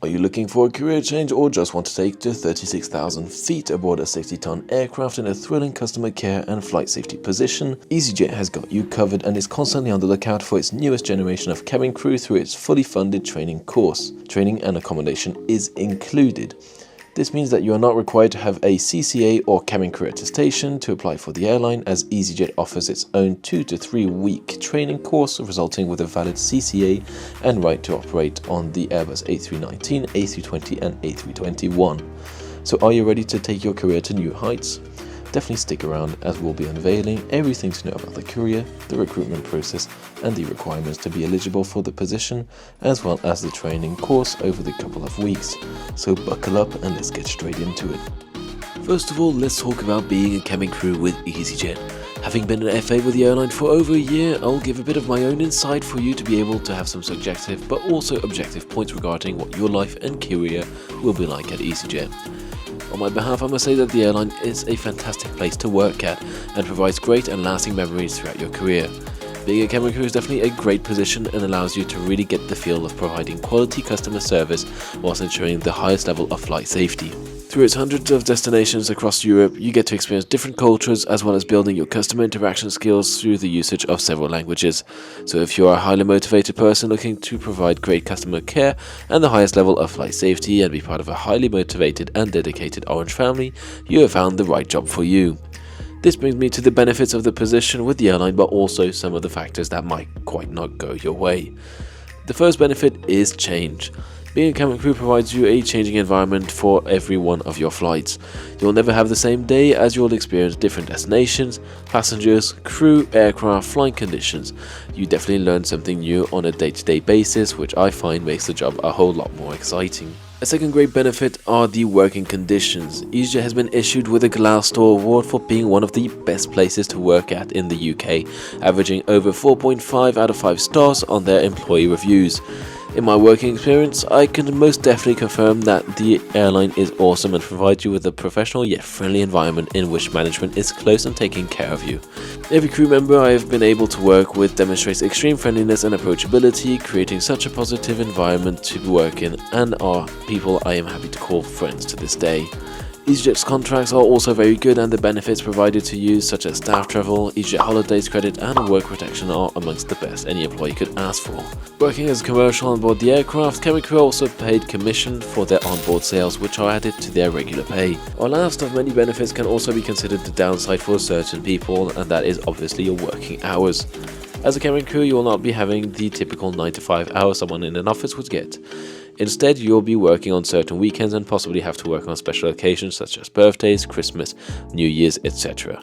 Are you looking for a career change or just want to take to 36,000 feet aboard a 60-ton aircraft in a thrilling customer care and flight safety position? easyJet has got you covered and is constantly on the lookout for its newest generation of cabin crew through its fully funded training course. Training and accommodation is included. This means that you are not required to have a CCA or cabin crew attestation to apply for the airline, as easyJet offers its own 2 to 3 week training course resulting with a valid CCA and right to operate on the Airbus A319, A320 and A321. So are you ready to take your career to new heights? Definitely stick around, as we'll be unveiling everything to know about the career, the recruitment process and the requirements to be eligible for the position, as well as the training course over the couple of weeks. So buckle up and let's get straight into it. First of all, let's talk about being a cabin crew with easyJet. Having been an FA with the airline for over a year, I'll give a bit of my own insight for you to be able to have some subjective but also objective points regarding what your life and career will be like at easyJet. On my behalf, I must say that the airline is a fantastic place to work at and provides great and lasting memories throughout your career. Being a cabin crew is definitely a great position and allows you to really get the feel of providing quality customer service whilst ensuring the highest level of flight safety. Through its hundreds of destinations across Europe, you get to experience different cultures as well as building your customer interaction skills through the usage of several languages. So if you are a highly motivated person looking to provide great customer care and the highest level of flight safety and be part of a highly motivated and dedicated Orange family, you have found the right job for you. This brings me to the benefits of the position with the airline, but also some of the factors that might quite not go your way. The first benefit is change. Being a cabin crew provides you a changing environment for every one of your flights. You'll never have the same day, as you'll experience different destinations, passengers, crew, aircraft, flying conditions. You definitely learn something new on a day-to-day basis, which I find makes the job a whole lot more exciting. A second great benefit are the working conditions. easyJet has been issued with a Glassdoor award for being one of the best places to work at in the UK, averaging over 4.5 out of 5 stars on their employee reviews. In my working experience, I can most definitely confirm that the airline is awesome and provides you with a professional yet friendly environment in which management is close and taking care of you. Every crew member I have been able to work with demonstrates extreme friendliness and approachability, creating such a positive environment to work in, and are people I am happy to call friends to this day. easyJet's contracts are also very good, and the benefits provided to you, such as staff travel, easyJet holidays credit and work protection, are amongst the best any employee could ask for. Working as a commercial on board the aircraft, cabin crew also paid commission for their onboard sales, which are added to their regular pay. Our last of many benefits can also be considered the downside for certain people, and that is obviously your working hours. As a cabin crew, you will not be having the typical 9 to 5 hours someone in an office would get. Instead, you'll be working on certain weekends and possibly have to work on special occasions such as birthdays, Christmas, New Year's, etc.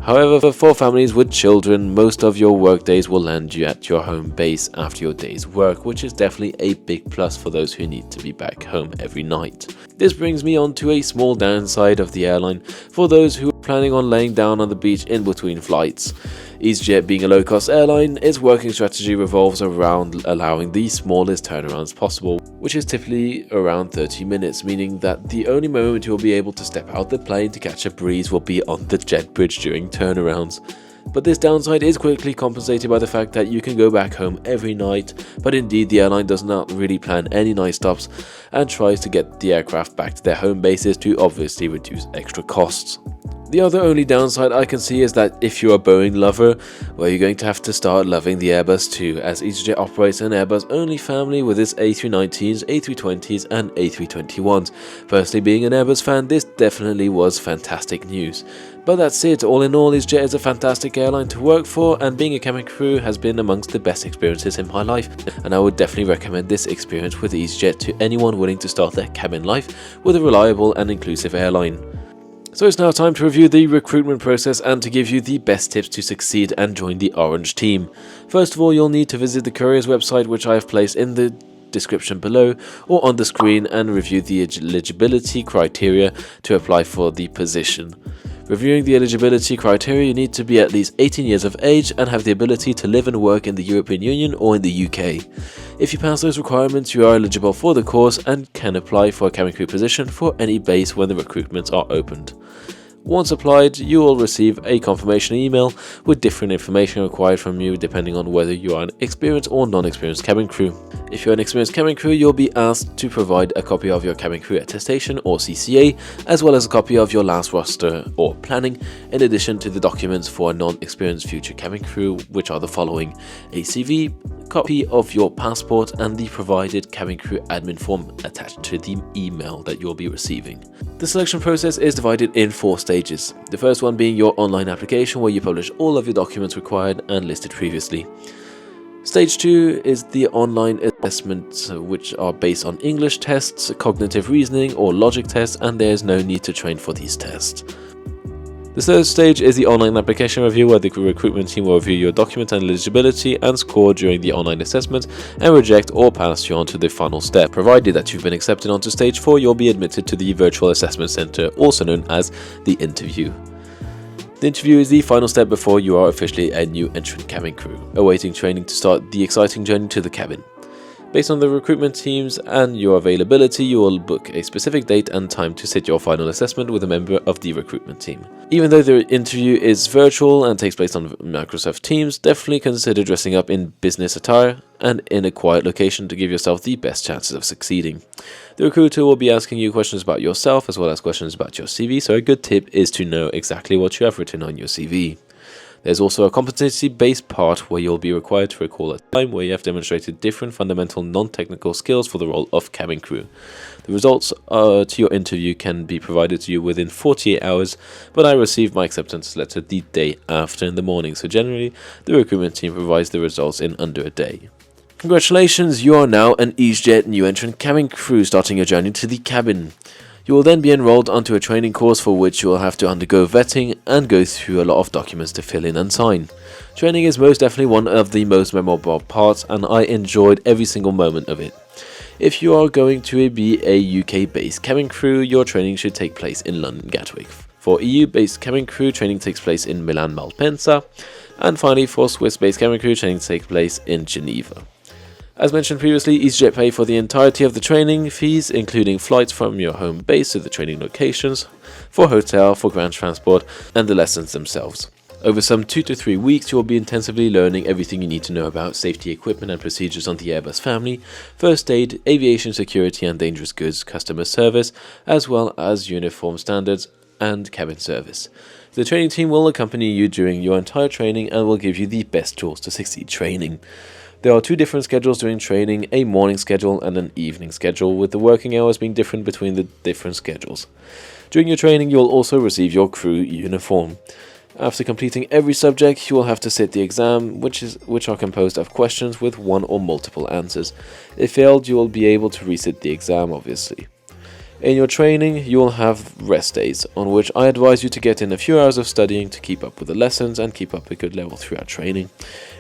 However, for families with children, most of your work days will land you at your home base after your day's work, which is definitely a big plus for those who need to be back home every night. This brings me on to a small downside of the airline for those who are planning on laying down on the beach in between flights. easyJet being a low-cost airline, its working strategy revolves around allowing the smallest turnarounds possible, which is typically around 30 minutes, meaning that the only moment you'll be able to step out the plane to catch a breeze will be on the jet bridge during turnarounds. But this downside is quickly compensated by the fact that you can go back home every night, but indeed the airline does not really plan any night stops and tries to get the aircraft back to their home bases to obviously reduce extra costs. The other only downside I can see is that if you're a Boeing lover, well, you're going to have to start loving the Airbus too, as easyJet operates an Airbus-only family with its A319s, A320s and A321s. Personally, being an Airbus fan, this definitely was fantastic news. But that's it. All in all, easyJet is a fantastic airline to work for, and being a cabin crew has been amongst the best experiences in my life, and I would definitely recommend this experience with easyJet to anyone willing to start their cabin life with a reliable and inclusive airline. So it's now time to review the recruitment process and to give you the best tips to succeed and join the Orange team. First of all, you'll need to visit the careers website, which I have placed in the description below or on the screen, and review the eligibility criteria to apply for the position. Reviewing the eligibility criteria, you need to be at least 18 years of age and have the ability to live and work in the European Union or in the UK. If you pass those requirements, you are eligible for the course and can apply for a cabin crew position for any base when the recruitments are opened. Once applied, you will receive a confirmation email with different information required from you depending on whether you are an experienced or non-experienced cabin crew. If you're an experienced cabin crew, you'll be asked to provide a copy of your cabin crew attestation or CCA, as well as a copy of your last roster or planning, in addition to the documents for a non-experienced future cabin crew, which are the following: a CV, copy of your passport, and the provided cabin crew admin form attached to the email that you'll be receiving. The selection process is divided in 4 stages. The first one being your online application, where you publish all of your documents required and listed previously. Stage 2 is the online assessments, which are based on English tests, cognitive reasoning or logic tests, and there is no need to train for these tests. The third stage is the online application review, where the recruitment team will review your document and eligibility and score during the online assessment and reject or pass you on to the final step. Provided that you've been accepted onto stage 4, you'll be admitted to the virtual assessment center, also known as the interview. The interview is the final step before you are officially a new entrant cabin crew, awaiting training to start the exciting journey to the cabin. Based on the recruitment teams and your availability, you will book a specific date and time to sit your final assessment with a member of the recruitment team. Even though the interview is virtual and takes place on Microsoft Teams, definitely consider dressing up in business attire and in a quiet location to give yourself the best chances of succeeding. The recruiter will be asking you questions about yourself as well as questions about your CV, so a good tip is to know exactly what you have written on your CV. There's also a competency-based part where you'll be required to recall a time where you have demonstrated different fundamental non-technical skills for the role of cabin crew. The results to your interview can be provided to you within 48 hours, but I received my acceptance letter the day after in the morning, so generally the recruitment team provides the results in under a day. Congratulations, you are now an EasyJet new entrant cabin crew starting your journey to the cabin. You will then be enrolled onto a training course for which you will have to undergo vetting and go through a lot of documents to fill in and sign. Training is most definitely one of the most memorable parts, and I enjoyed every single moment of it. If you are going to be a UK-based cabin crew, your training should take place in London Gatwick. For EU-based cabin crew, training takes place in Milan Malpensa, and finally for Swiss-based cabin crew, training takes place in Geneva. As mentioned previously, EasyJet pay for the entirety of the training fees, including flights from your home base to the training locations, for hotel, for ground transport, and the lessons themselves. Over some 2 to 3 weeks, you will be intensively learning everything you need to know about safety equipment and procedures on the Airbus family, first aid, aviation security and dangerous goods, customer service, as well as uniform standards and cabin service. The training team will accompany you during your entire training and will give you the best tools to succeed training. There are 2 different schedules during training, a morning schedule and an evening schedule, with the working hours being different between the different schedules. During your training, you will also receive your crew uniform. After completing every subject, you will have to sit the exam, which are composed of questions with one or multiple answers. If failed, you will be able to resit the exam, obviously. In your training, you will have rest days, on which I advise you to get in a few hours of studying to keep up with the lessons and keep up a good level throughout training.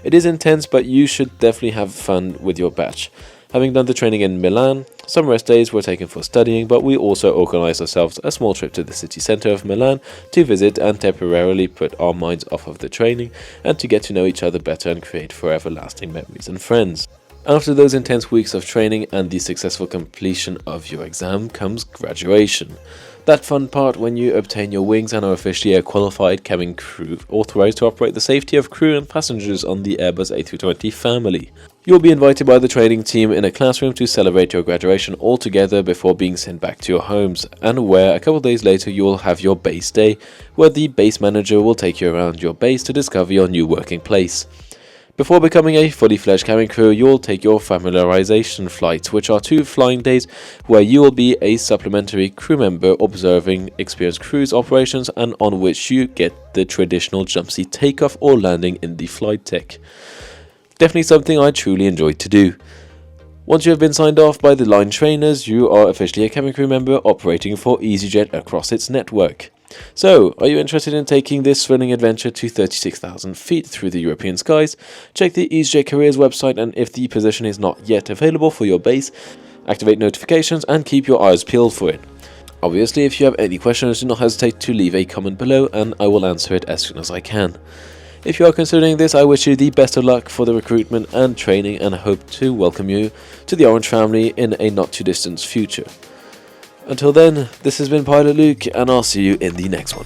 It is intense, but you should definitely have fun with your batch. Having done the training in Milan, some rest days were taken for studying, but we also organised ourselves a small trip to the city centre of Milan to visit and temporarily put our minds off of the training and to get to know each other better and create forever lasting memories and friends. After those intense weeks of training and the successful completion of your exam comes graduation. That fun part when you obtain your wings and are officially a qualified cabin crew, authorized to operate the safety of crew and passengers on the Airbus A320 family. You'll be invited by the training team in a classroom to celebrate your graduation all together before being sent back to your homes, and where a couple days later you will have your base day, where the base manager will take you around your base to discover your new working place. Before becoming a fully fledged cabin crew, you will take your familiarization flights, which are 2 flying days where you will be a supplementary crew member observing experienced cruise operations and on which you get the traditional jump seat takeoff or landing in the flight deck. Definitely something I truly enjoyed to do. Once you have been signed off by the line trainers, you are officially a cabin crew member operating for EasyJet across its network. So, are you interested in taking this thrilling adventure to 36,000 feet through the European skies? Check the EasyJet Careers website, and if the position is not yet available for your base, activate notifications and keep your eyes peeled for it. Obviously, if you have any questions, do not hesitate to leave a comment below and I will answer it as soon as I can. If you are considering this, I wish you the best of luck for the recruitment and training and hope to welcome you to the Orange family in a not too distant future. Until then, this has been Pilot Luke, and I'll see you in the next one.